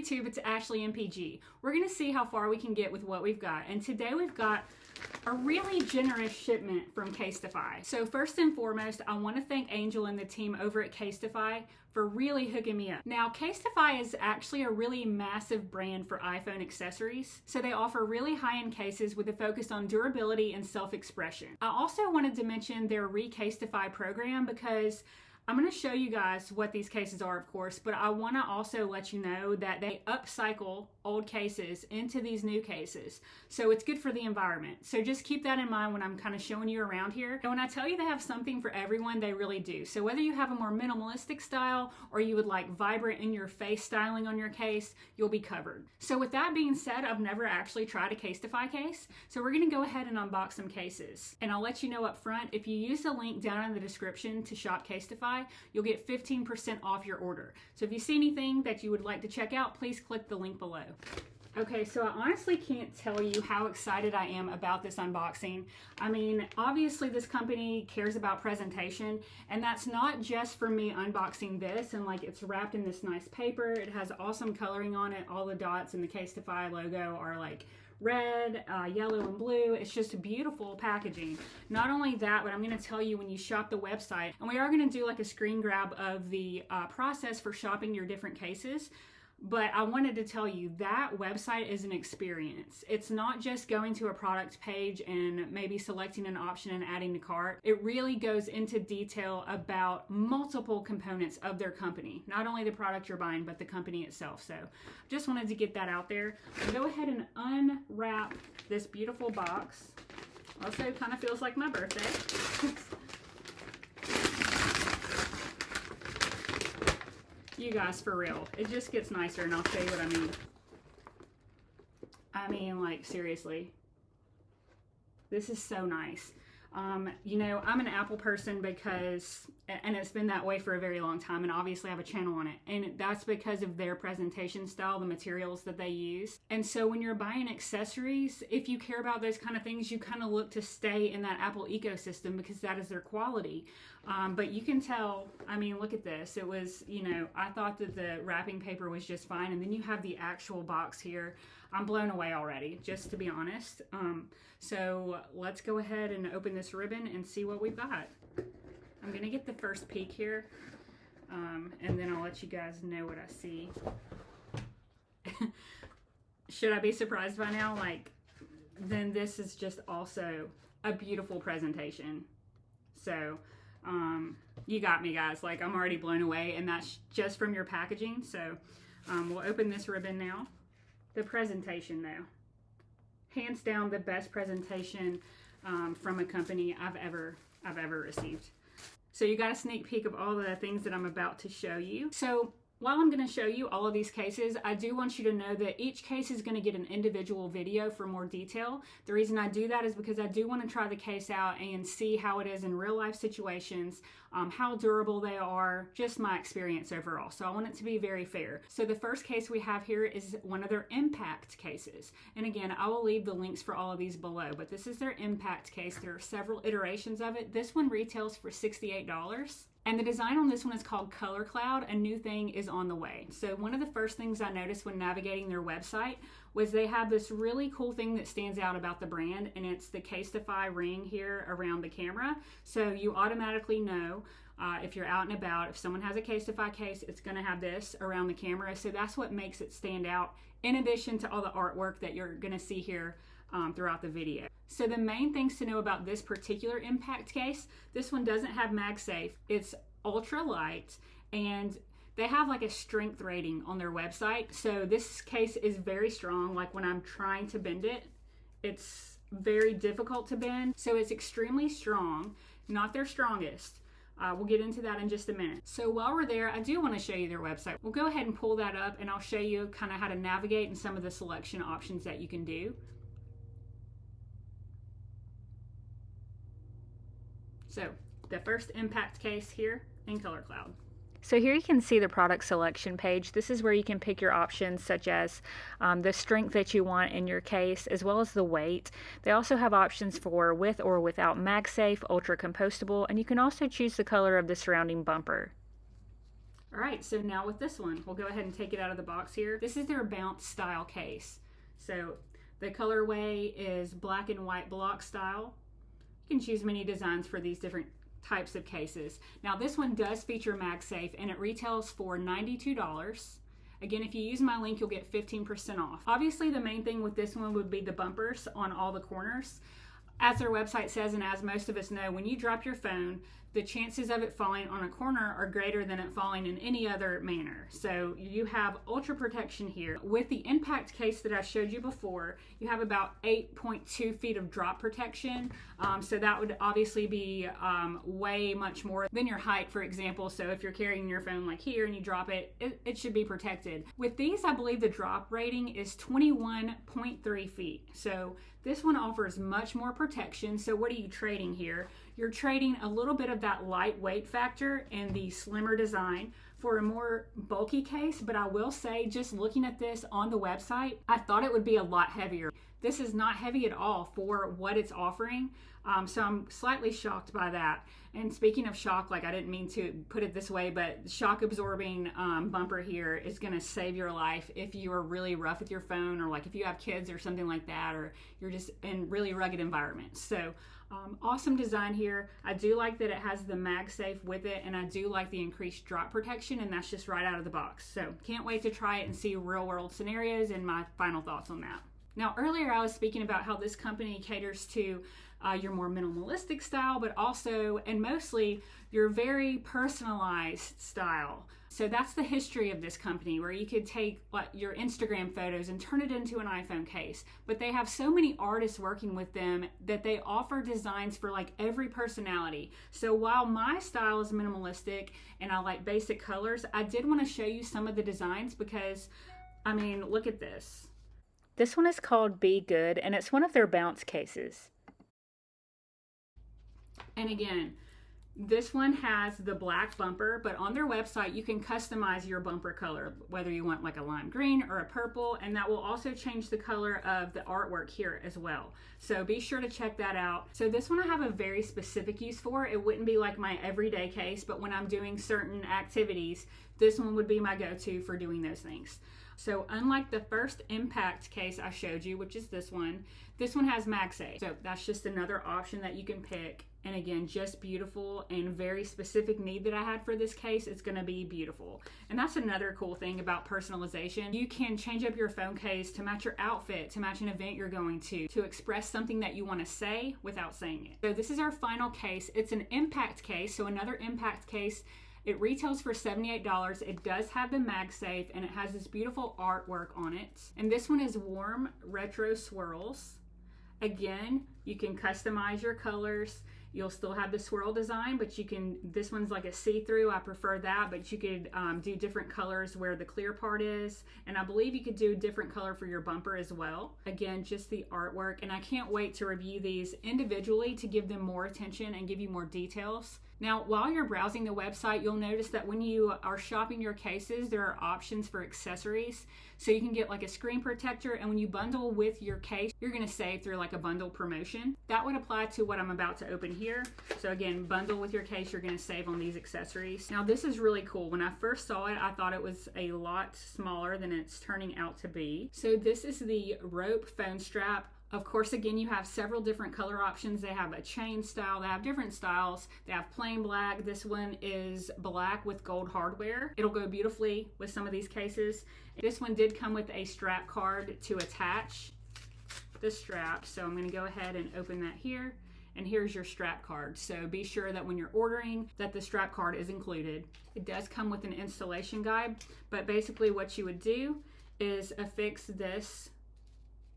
YouTube, it's Ashley MPG. We're gonna see how far we can get with what we've got. And today we've got a really generous shipment from CASETiFY. So first and foremost, I want to thank Angel and the team over at CASETiFY for really hooking me up. Now, CASETiFY is actually a really massive brand for iPhone accessories. So they offer really high-end cases with a focus on durability and self-expression. I also wanted to mention their Re-CASETiFY program because I'm going to show you guys what these cases are, of course, but I want to also let you know that they upcycle old cases into these new cases. So it's good for the environment. So just keep that in mind when I'm kind of showing you around here. And when I tell you they have something for everyone, they really do. So whether you have a more minimalistic style or you would like vibrant in your face styling on your case, you'll be covered. So with that being said, I've never actually tried a CASETiFY case. So we're going to go ahead and unbox some cases. And I'll let you know up front, if you use the link down in the description to shop CASETiFY, you'll get 15% off your order. So if you see anything that you would like to check out, please click the link below. Okay, so I honestly can't tell you how excited I am about this unboxing. I mean, obviously this company cares about presentation, and that's not just for me unboxing this, and like it's wrapped in this nice paper. It has awesome coloring on it. All the dots in the CASETiFY logo are like red, yellow, and blue. It's just beautiful packaging. Not only that, but I'm going to tell you when you shop the website, and we are going to do like a screen grab of the process for shopping your different cases. But I wanted to tell you that website is an experience. It's not just going to a product page and maybe selecting an option and adding to cart. It really goes into detail about multiple components of their company. Not only the product you're buying, but the company itself. So just wanted to get that out there. I'll go ahead and unwrap this beautiful box. Also kind of feels like my birthday. You guys, for real, it just gets nicer, and I'll show you what I mean. I mean, like, seriously, this is so nice. You know, I'm an Apple person because, and it's been that way for a very long time, and obviously I have a channel on it, and that's because of their presentation style, the materials that they use. And so when you're buying accessories, if you care about those kind of things, you kind of look to stay in that Apple ecosystem because that is their quality. But you can tell, I mean, look at this. It was, you know, I thought that the wrapping paper was just fine, and then you have the actual box here. I'm blown away already, just to be honest. So let's go ahead and open this ribbon and see what we've got. I'm gonna get the first peek here, and then I'll let you guys know what I see. Should I be surprised by now? Like, then this is just also a beautiful presentation. So you got me, guys. Like, I'm already blown away, and that's just from your packaging. So we'll open this ribbon now. The presentation, though, hands down the best presentation from a company I've ever received. So you got a sneak peek of all the things that I'm about to show you. So while I'm going to show you all of these cases, I do want you to know that each case is going to get an individual video for more detail. The reason I do that is because I do want to try the case out and see how it is in real life situations, how durable they are, just my experience overall. So I want it to be very fair. So the first case we have here is one of their impact cases. And again, I will leave the links for all of these below, but this is their impact case. There are several iterations of it. This one retails for $68. And the design on this one is called Color Cloud. A new thing is on the way. So one of the first things I noticed when navigating their website was they have this really cool thing that stands out about the brand, and it's the CASETiFY ring here around the camera. So you automatically know if you're out and about, if someone has a CASETiFY case, it's gonna have this around the camera. So that's what makes it stand out, in addition to all the artwork that you're gonna see here throughout the video. So the main things to know about this particular impact case, this one doesn't have MagSafe. It's ultra light, and they have like a strength rating on their website. So this case is very strong. Like when I'm trying to bend it, it's very difficult to bend. So it's extremely strong, not their strongest. We'll get into that in just a minute. So while we're there, I do want to show you their website. We'll go ahead and pull that up, and I'll show you kind of how to navigate and some of the selection options that you can do. So the first impact case here in Color Cloud. So here you can see the product selection page. This is where you can pick your options such as the strength that you want in your case, as well as the weight. They also have options for with or without MagSafe, ultra compostable, and you can also choose the color of the surrounding bumper. All right, so now with this one, we'll go ahead and take it out of the box here. This is their bounce style case. So the colorway is black and white block style. You can choose many designs for these different types of cases. Now this one does feature MagSafe and it retails for $92. Again, if you use my link, you'll get 15% off. Obviously, the main thing with this one would be the bumpers on all the corners. As their website says, and as most of us know, when you drop your phone, the chances of it falling on a corner are greater than it falling in any other manner. So you have ultra protection here. With the impact case that I showed you before, you have about 8.2 feet of drop protection. So that would obviously be way much more than your height, for example. So if you're carrying your phone like here and you drop it, it should be protected. With these, I believe the drop rating is 21.3 feet. So this one offers much more protection. So what are you trading here? You're trading a little bit of that lightweight factor and the slimmer design for a more bulky case, but I will say, just looking at this on the website, I thought it would be a lot heavier. This is not heavy at all for what it's offering, so I'm slightly shocked by that. And speaking of shock, like I didn't mean to put it this way, but shock absorbing bumper here is going to save your life if you are really rough with your phone, or like if you have kids or something like that, or you're just in really rugged environments. So awesome design here. I do like that it has the MagSafe with it, and I do like the increased drop protection, and that's just right out of the box. So can't wait to try it and see real world scenarios and my final thoughts on that. Now earlier I was speaking about how this company caters to your more minimalistic style, but also and mostly your very personalized style. So that's the history of this company, where you could take your Instagram photos and turn it into an iPhone case. But they have so many artists working with them that they offer designs for like every personality. So while my style is minimalistic and I like basic colors, I did want to show you some of the designs because, I mean, look at this. This one is called Be Good, and it's one of their bounce cases. And again, this one has the black bumper, but on their website you can customize your bumper color, whether you want like a lime green or a purple, and that will also change the color of the artwork here as well. So be sure to check that out. So this one I have a very specific use for. It wouldn't be like my everyday case, but when I'm doing certain activities, this one would be my go-to for doing those things. So unlike the first impact case I showed you, which is this one has MagSafe. So that's just another option that you can pick. And again, just beautiful and very specific need that I had for this case. It's gonna be beautiful. And that's another cool thing about personalization. You can change up your phone case to match your outfit, to match an event you're going to express something that you wanna say without saying it. So this is our final case. It's an impact case, so another impact case. It retails for $78. It does have the MagSafe and it has this beautiful artwork on it. And this one is warm retro swirls. Again, you can customize your colors. You'll still have the swirl design, but you can, this one's like a see-through. I prefer that, but you could do different colors where the clear part is. And I believe you could do a different color for your bumper as well. Again, just the artwork. And I can't wait to review these individually to give them more attention and give you more details. Now, while you're browsing the website, you'll notice that when you are shopping your cases, there are options for accessories. So you can get like a screen protector, and when you bundle with your case, you're gonna save through like a bundle promotion. That would apply to what I'm about to open here. So again, bundle with your case, you're gonna save on these accessories. Now this is really cool. When I first saw it, I thought it was a lot smaller than it's turning out to be. So this is the rope phone strap. Of course, again, you have several different color options. They have a chain style, they have different styles. They have plain black. This one is black with gold hardware. It'll go beautifully with some of these cases. This one did come with a strap card to attach the strap. So I'm gonna go ahead and open that here. And here's your strap card. So be sure that when you're ordering that the strap card is included. It does come with an installation guide, but basically what you would do is affix this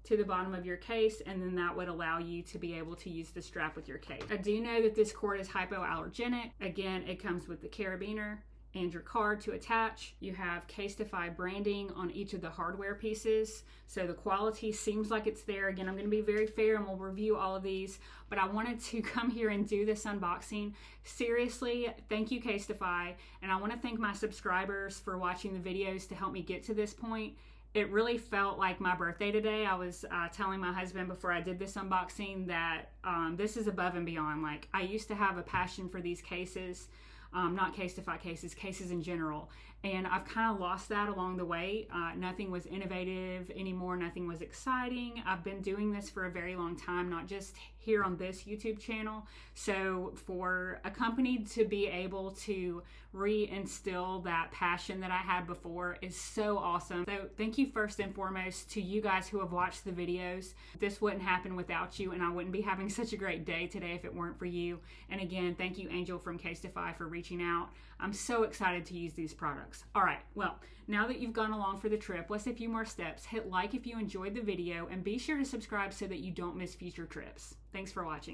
to the bottom of your case, and then that would allow you to be able to use the strap with your case. I do know that this cord is hypoallergenic. Again, it comes with the carabiner and your card to attach. You have CASETiFY branding on each of the hardware pieces, so the quality seems like it's there. Again, I'm going to be very fair and we'll review all of these, but I wanted to come here and do this unboxing. Seriously, thank you CASETiFY, and I want to thank my subscribers for watching the videos to help me get to this point. It really felt like my birthday today. I was telling my husband before I did this unboxing that this is above and beyond. Like, I used to have a passion for these cases. not CASETiFY cases, cases in general. And I've kind of lost that along the way. Nothing was innovative anymore. Nothing was exciting. I've been doing this for a very long time, not just here on this YouTube channel. So for a company to be able to reinstill that passion that I had before is so awesome. So thank you first and foremost to you guys who have watched the videos. This wouldn't happen without you, and I wouldn't be having such a great day today if it weren't for you. And again, thank you, Angel from CASETiFY, for reaching out. I'm so excited to use these products. All right, well, now that you've gone along for the trip, let's a few more steps. Hit like if you enjoyed the video, and be sure to subscribe so that you don't miss future trips. Thanks for watching.